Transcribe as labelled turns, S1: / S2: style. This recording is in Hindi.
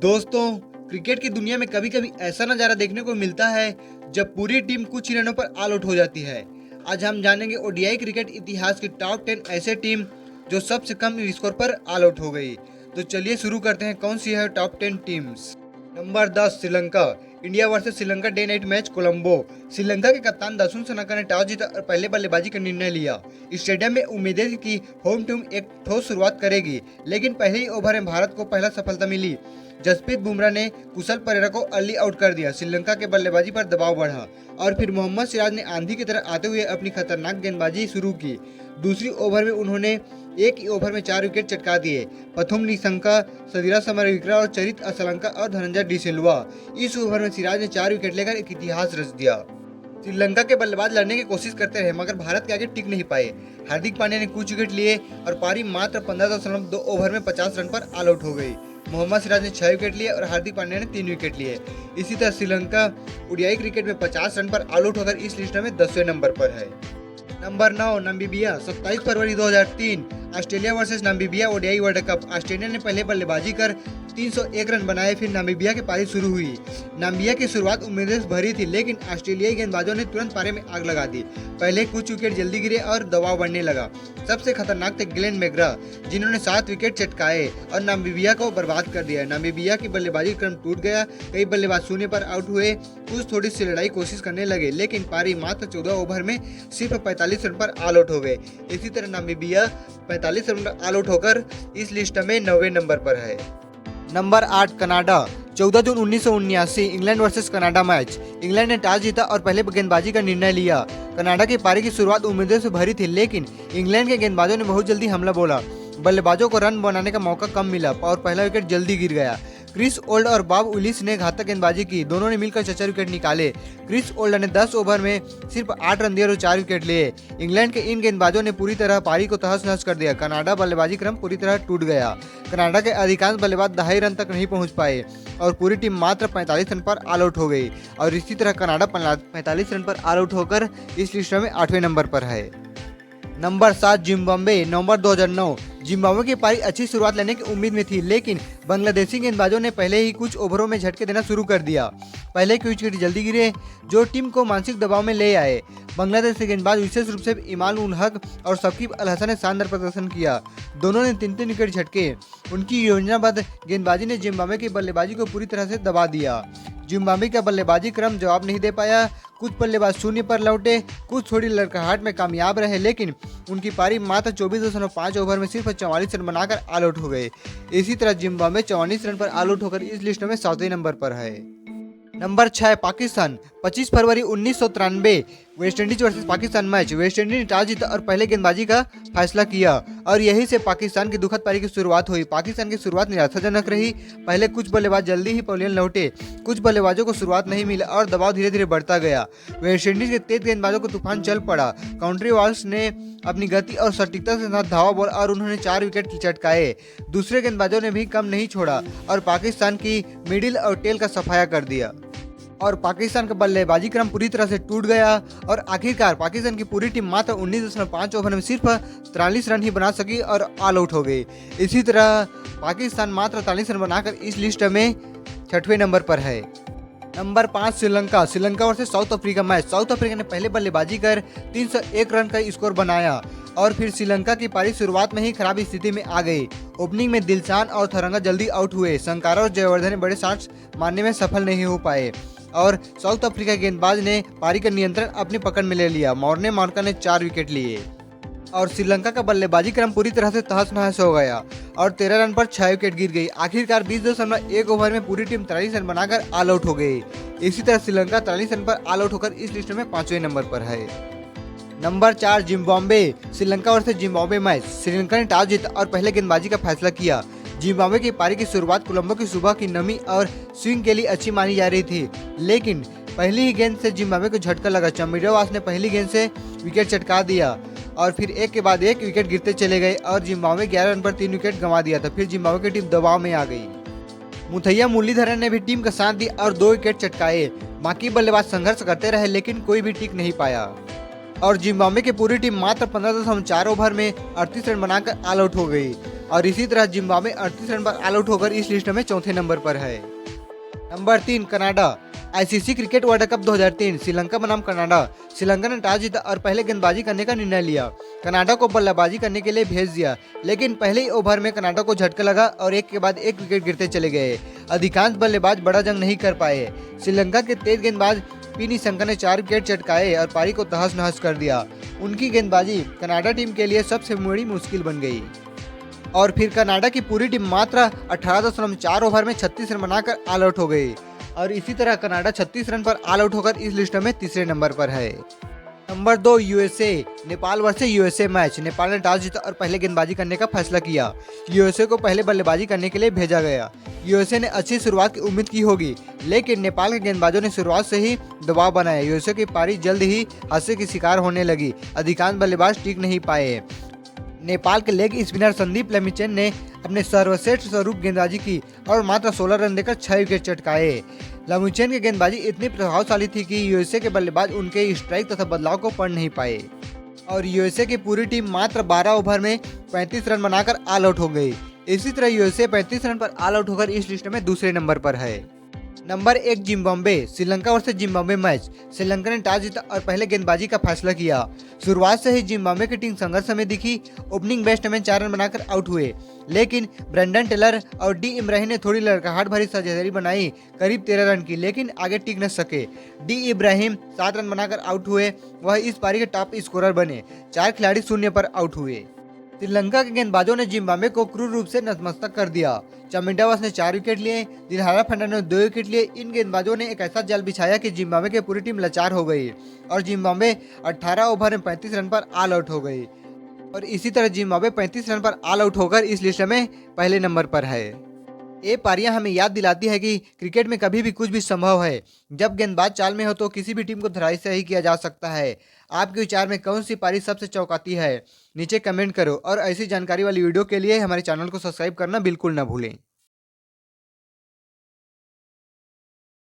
S1: दोस्तों, क्रिकेट की दुनिया में कभी कभी ऐसा नज़ारा देखने को मिलता है जब पूरी टीम कुछ ही रनों पर ऑल आउट हो जाती है। आज हम जानेंगे ओडीआई क्रिकेट इतिहास की टॉप 10 ऐसे टीम जो सबसे कम स्कोर पर ऑल आउट हो गई। तो चलिए शुरू करते हैं, कौन सी है top 10 teams. Number 10 Sri Lanka. India versus Sri Lanka day night match Colombo. Sri Lanka के कप्तान दासुन सनाका ने टॉस जीता और पहले बल्लेबाजी का निर्णय लिया। स्टेडियम में उम्मीदें थी कि होम टीम एक ठोस शुरुआत करेगी, लेकिन पहले ही ओवर में भारत को पहला सफलता मिली। जसप्रीत बुमराह ने कुशल परेरा को अर्ली आउट कर दिया। श्रीलंका के बल्लेबाजी पर दबाव बढ़ा और फिर मोहम्मद सिराज ने आंधी की तरह आते हुए अपनी खतरनाक गेंदबाजी शुरू की। दूसरी ओवर में उन्होंने एक ही ओवर में 4 विकेट चटका दिए। पथुम निशंका, सदीरा समरविक्रम और चरित असलंका और धनंजय डिसिल्वा। इस ओवर में सिराज ने 4 विकेट लेकर एक इतिहास रच दिया। श्रीलंका के बल्लेबाज लड़ने की कोशिश करते रहे, मगर भारत के आगे टिक नहीं पाए। हार्दिक पांड्या ने कुछ विकेट लिए और पारी मात्र 15.2 ओवर में 50 रन पर ऑल आउट हो गई। मोहम्मद सिराज ने 6 विकेट लिए और हार्दिक पांड्या ने 3 विकेट लिए। इसी तरह श्रीलंका ओडीआई क्रिकेट में 50 रन पर ऑल आउट होकर इस लिस्ट में 10वें नंबर पर है। Number 9 Namibia. 27 फरवरी 2003 Australia versus Namibia ODI world cup. Australia ने पहले बल्लेबाजी कर 301 रन बनाए, फिर नामीबिया की पारी शुरू हुई। नामीबिया की शुरुआत उम्मीदें से भरी थी, लेकिन ऑस्ट्रेलियाई गेंदबाजों ने तुरंत पारे में आग लगा दी। पहले कुछ विकेट जल्दी गिरे और दबाव बढ़ने लगा। सबसे खतरनाक थे ग्लेन मैकग्रा, जिन्होंने 7 विकेट चटकाए और नामीबिया को बर्बाद कर दिया। नामीबिया की बल्लेबाजी क्रम टूट गया। कई बल्लेबाज शून्य पर आउट हुए। कुछ थोड़ी सी लड़ाई कोशिश करने लगे, लेकिन पारी मात्र 14 ओवर में सिर्फ 45 रन पर ऑल आउट हो गए। इसी तरह नामीबिया 45 रन पर ऑल आउट होकर इस लिस्ट में 9वें नंबर पर है। Number 8 Canada. 14 जून 1979 England versus Canada match. England ने टॉस जीता और पहले गेंदबाजी का निर्णय लिया। कनाडा की पारी की शुरुआत उम्मीदों से भरी थी, लेकिन इंग्लैंड के गेंदबाजों ने बहुत जल्दी हमला बोला। बल्लेबाजों को रन बनाने का मौका कम मिला और पहला विकेट जल्दी गिर गया। क्रिस ओल्ड और बॉब विलिस ने घातक गेंदबाजी की। दोनों ने मिलकर 4 विकेट निकाले। क्रिस ओल्ड ने 10 ओवर में सिर्फ 8 रन दिए और 4 विकेट लिए। इंग्लैंड के इन गेंदबाजों ने पूरी तरह पारी को तहस नहस कर दिया। कनाडा बल्लेबाजी क्रम पूरी तरह टूट गया। कनाडा के अधिकांश बल्लेबाज 2.5 रन तक नहीं पहुंच पाए और पूरी टीम मात्र 45 रन पर ऑल आउट हो गई। और इसी तरह कनाडा 45 रन पर ऑल आउट होकर इस लिस्ट में 8वें नंबर पर है। Number 7 Zimbabwe. नवंबर 2009 जिम्बाब्वे की पारी अच्छी शुरुआत लेने की उम्मीद में थी, लेकिन बांग्लादेशी गेंदबाजों ने पहले ही कुछ ओवरों में झटके देना शुरू कर दिया। पहले के विकेट जल्दी गिरे, जो टीम को मानसिक दबाव में ले आए। बांग्लादेश के गेंदबाज विशेष रूप से इमाल उल हक और शकीब अल हसन ने शानदार प्रदर्शन किया। दोनों ने 3-3 विकेट झटके। उनकी योजनाबद्ध गेंदबाजी ने जिम्बाब्वे की बल्लेबाजी को पूरी तरह से दबा दिया। जिम्बाब्वे का बल्लेबाजी क्रम जवाब नहीं दे पाया। कुछ बल्लेबाज शून्य पर लौटे, कुछ थोड़ी लड़खड़ाहट में कामयाब रहे, लेकिन उनकी पारी मात्र 24.5 ओवर में सिर्फ 44 रन बनाकर ऑल आउट हो गए। इसी तरह जिम्बाब्वे 44 रन पर ऑल आउट होकर इस लिस्ट में 7वें नंबर पर है। नंबर 6 पाकिस्तान। 25 फरवरी 1993 West Indies versus Pakistan match. West Indies ने टॉस जीता और पहले गेंदबाजी का फैसला किया और यहीं से पाकिस्तान की दुखद पारी की शुरुआत हुई। पाकिस्तान की शुरुआत निराशाजनक रही। पहले कुछ बल्लेबाज जल्दी ही पवेलियन लौटे। कुछ बल्लेबाजों को शुरुआत नहीं मिला और दबाव धीरे धीरे बढ़ता गया। वेस्टइंडीज के तेज गेंदबाजों को तूफान चल पड़ा। काउंट्री वॉल्स ने अपनी गति और सटीकता के साथ धावा बोला और उन्होंने 4 विकेट चटकाए। दूसरे गेंदबाजों ने भी कम नहीं छोड़ा और पाकिस्तान की मिडिल और टेल का सफाया कर दिया और पाकिस्तान का बल्लेबाजी क्रम पूरी तरह से टूट गया और आखिरकार पाकिस्तान की पूरी टीम मात्र 19.5 ओवर में सिर्फ 43 रन ही बना सकी और ऑल आउट हो गई। इसी तरह पाकिस्तान मात्र 43 रन बनाकर इस लिस्ट में 6वें नंबर पर है। Number 5 Sri Lanka. Sri Lanka versus south Africa match. South Africa ने पहले बल्लेबाजी कर 301 रन का स्कोर बनाया और फिर श्रीलंका की पारी शुरुआत में ही खराब स्थिति में आ गई। ओपनिंग में दिलशान और थरंगा जल्दी आउट हुए। संकारा और जयवर्धने बड़े शॉट्स मारने में सफल नहीं हो पाए और साउथ अफ्रीका गेंदबाज ने पारी का नियंत्रण अपनी पकड़ में ले लिया। मॉर्ने मार्का ने 4 विकेट लिए और श्रीलंका का बल्लेबाजी क्रम पूरी तरह से तहस नहस हो गया और 13 रन पर 6 विकेट गिर गई। आखिरकार 20.1 ओवर में पूरी टीम 43 रन बनाकर ऑल आउट हो गई। इसी तरह श्रीलंका 43 रन पर ऑल आउट होकर इस लिस्ट में 5वें नंबर पर है। Number 4 Zimbabwe. Sri Lanka versus Zimbabwe match. Sri Lanka ने टॉस जीता और पहले गेंदबाजी का फैसला किया। जिम्बाब्वे की पारी की शुरुआत कोलंबो की सुबह की नमी और स्विंग के लिए अच्छी मानी जा रही थी, लेकिन पहली ही गेंद से जिम्बाब्वे को झटका लगा। चमिरावास ने पहली गेंद से विकेट चटका दिया और फिर एक के बाद एक विकेट गिरते चले गए और जिम्बाब्वे 11 रन पर 3 विकेट गंवा दिया था। फिर जिम्बाब्वे की टीम दबाव में आ गई। मुथैया मुरलीधरन ने भी टीम का साथ दिया और 2 विकेट चटकाए। बाकी बल्लेबाज संघर्ष करते रहे, लेकिन कोई भी टिक नहीं पाया और जिम्बाब्वे की पूरी टीम मात्र 15.4 ओवर में 38 रन बनाकर ऑल आउट हो गई। और इसी तरह जिम्बाब्वे 38 रन पर ऑल आउट होकर इस लिस्ट में चौथे नंबर पर है। Number 3 Canada. ICC cricket world cup 2003 Sri Lanka बनाम कनाडा। श्रीलंका ने टॉस जीता और पहले गेंदबाजी करने का निर्णय लिया। कनाडा को बल्लेबाजी करने के लिए भेज दिया, लेकिन पहले ही ओवर में कनाडा को झटका लगा और एक के बाद एक विकेट गिरते चले गए। अधिकांश बल्लेबाज बड़ा जंग नहीं कर पाए। श्रीलंका के तेज गेंदबाज पी निशंका ने 4 विकेट चटकाए और पारी को तहस नहस कर दिया। उनकी गेंदबाजी कनाडा टीम के लिए सबसे बड़ी मुश्किल बन गई और फिर कनाडा की पूरी टीम मात्र 18.4 ओवर में 36 रन बनाकर ऑल आउट हो गई और इसी तरह कनाडा 36 रन पर ऑल आउट होकर इस लिस्ट में तीसरे नंबर पर है। Number 2 USA. Nepal versus USA match. Nepal ने टॉस जीता और पहले गेंदबाजी करने का फैसला किया। यूएसए को पहले बल्लेबाजी करने के लिए भेजा गया। यूएसए ने अच्छी शुरुआत की उम्मीद की होगी, लेकिन नेपाल के गेंदबाजों ने शुरुआत से ही दबाव बनाया। यूएसए की पारी जल्द ही हादसे की शिकार होने लगी। अधिकांश बल्लेबाज टिक नहीं पाए। नेपाल के लेग स्पिनर संदीप लमिचन ने अपने सर्वश्रेष्ठ स्वरूप गेंदबाजी की और मात्र 16 रन देकर 6 विकेट चटकाए। लमिचन की गेंदबाजी इतनी प्रभावशाली थी कि यूएसए के बल्लेबाज उनके स्ट्राइक तथा बदलाव को पढ़ नहीं पाए और यूएसए की पूरी टीम मात्र 12 ओवर में 35 रन बनाकर ऑल आउट हो गई। इसी तरह यूएसए 35 रन पर ऑल आउट होकर इस लिस्ट में दूसरे नंबर पर है। Number 1 Zimbabwe. Sri Lanka versus Zimbabwe match. Sri Lanka ने टॉस जीता और पहले गेंदबाजी का फैसला किया। शुरुआत से ही जिम्बाब्वे की टीम संघर्ष में दिखी। ओपनिंग बैट्समैन 4 रन बनाकर आउट हुए, लेकिन ब्रेंडन टेलर और डी इब्राहिम ने थोड़ी लड़खड़ाहट भरी साझेदारी बनाई, करीब 13 रन की, लेकिन आगे टिक न सके। डी इब्राहिम 7 रन बनाकर आउट हुए। वह इस पारी के टॉप स्कोरर बने। 4 खिलाड़ी शून्य पर आउट हुए। श्रीलंका के गेंदबाजों ने जिम्बाब्वे को क्रूर रूप से नतमस्तक कर दिया। चमिंडावास ने 4 विकेट लिए, दिलहारा फर्नांडो ने 2 विकेट लिए। इन गेंदबाजों ने एक ऐसा जाल बिछाया कि जिम्बाब्वे की पूरी टीम लाचार हो गई और जिम्बाब्वे 18 ओवर में 35 रन पर ऑल आउट हो गई और इसी तरह जिम्बाब्वे 35 रन पर ऑल आउट होकर इस लिस्ट में पहले नंबर पर है। ये पारियां हमें याद दिलाती है कि क्रिकेट में कभी भी कुछ भी संभव है। जब गेंदबाज चाल में हो तो किसी भी टीम को धराशायी से ही किया जा सकता है। आपके विचार में कौन सी पारी सबसे चौंकाती है? नीचे कमेंट करो और ऐसी जानकारी वाली वीडियो के लिए हमारे चैनल को सब्सक्राइब करना बिल्कुल ना भूलें।